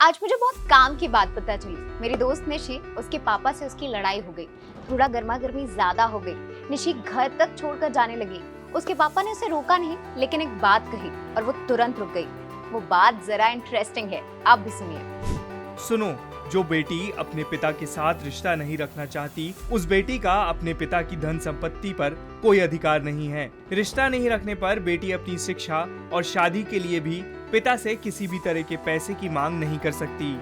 आज मुझे बहुत काम की बात पता चली। मेरी दोस्त निशी, उसके पापा से उसकी लड़ाई हो गई। थोड़ा गर्मा गर्मी ज्यादा हो गई। निशी घर तक छोड़कर जाने लगी। उसके पापा ने उसे रोका नहीं, लेकिन एक बात कही और वो तुरंत रुक गई। वो बात जरा इंटरेस्टिंग है, आप भी सुनिए। सुनो, जो बेटी अपने पिता के साथ रिश्ता नहीं रखना चाहती, उस बेटी का अपने पिता की धन संपत्ति पर कोई अधिकार नहीं है। रिश्ता नहीं रखने पर बेटी अपनी शिक्षा और शादी के लिए भी पिता से किसी भी तरह के पैसे की मांग नहीं कर सकती।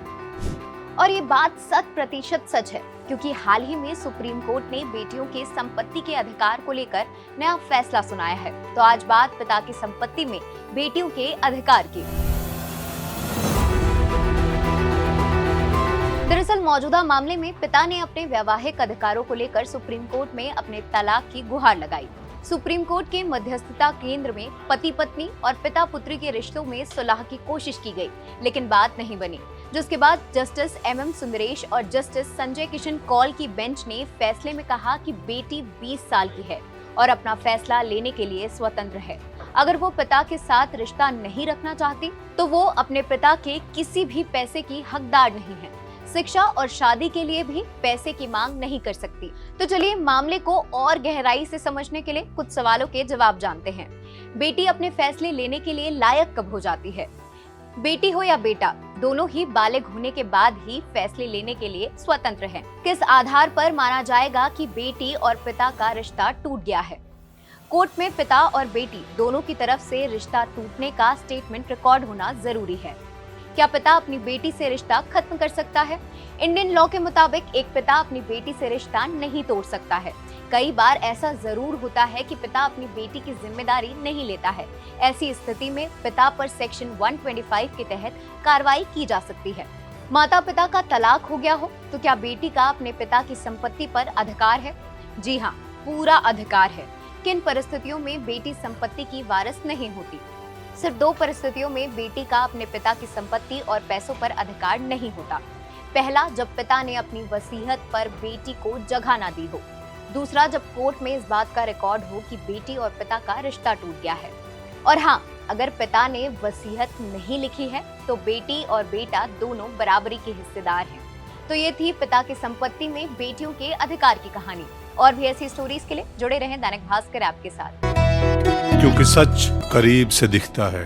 और ये बात 100% सच है, क्योंकि हाल ही में सुप्रीम कोर्ट ने बेटियों के संपत्ति के अधिकार को लेकर नया फैसला सुनाया है। तो आज बात पिता की संपत्ति में बेटियों के अधिकार की। दरअसल मौजूदा मामले में पिता ने अपने वैवाहिक अधिकारों को लेकर सुप्रीम कोर्ट में अपने तलाक की गुहार लगाई। सुप्रीम कोर्ट के मध्यस्थता केंद्र में पति पत्नी और पिता पुत्री के रिश्तों में सुलह की कोशिश की गई, लेकिन बात नहीं बनी, जिसके बाद जस्टिस MM सुंदरेश और जस्टिस संजय किशन कौल की बेंच ने फैसले में कहा कि बेटी 20 साल की है और अपना फैसला लेने के लिए स्वतंत्र है। अगर वो पिता के साथ रिश्ता नहीं रखना चाहती, तो वो अपने पिता के किसी भी पैसे की हकदार नहीं है। शिक्षा और शादी के लिए भी पैसे की मांग नहीं कर सकती। तो चलिए मामले को और गहराई से समझने के लिए कुछ सवालों के जवाब जानते हैं। बेटी अपने फैसले लेने के लिए लायक कब हो जाती है? बेटी हो या बेटा, दोनों ही बालिग होने के बाद ही फैसले लेने के लिए स्वतंत्र हैं। किस आधार पर माना जाएगा कि बेटी और पिता का रिश्ता टूट गया है? कोर्ट में पिता और बेटी दोनों की तरफ से रिश्ता टूटने का स्टेटमेंट रिकॉर्ड होना जरूरी है। क्या पिता अपनी बेटी से रिश्ता खत्म कर सकता है? इंडियन लॉ के मुताबिक एक पिता अपनी बेटी से रिश्ता नहीं तोड़ सकता है। कई बार ऐसा जरूर होता है कि पिता अपनी बेटी की जिम्मेदारी नहीं लेता है। ऐसी स्थिति में पिता पर सेक्शन 125 के तहत कार्रवाई की जा सकती है। माता पिता का तलाक हो गया हो तो क्या बेटी का अपने पिता की संपत्ति पर अधिकार है? जी हाँ, पूरा अधिकार है। किन परिस्थितियों में बेटी संपत्ति की वारिस नहीं होती? सिर्फ 2 परिस्थितियों में बेटी का अपने पिता की संपत्ति और पैसों पर अधिकार नहीं होता। पहला, जब पिता ने अपनी वसीयत पर बेटी को जगह ना दी हो। दूसरा, जब कोर्ट में इस बात का रिकॉर्ड हो कि बेटी और पिता का रिश्ता टूट गया है। और हाँ, अगर पिता ने वसीयत नहीं लिखी है तो बेटी और बेटा दोनों बराबरी के हिस्सेदार हैं। तो ये थी पिता की संपत्ति में बेटियों के अधिकार की कहानी। और भी ऐसी स्टोरीज के लिए जुड़े रहें दैनिक भास्कर ऐप के साथ, क्योंकि सच करीब से दिखता है।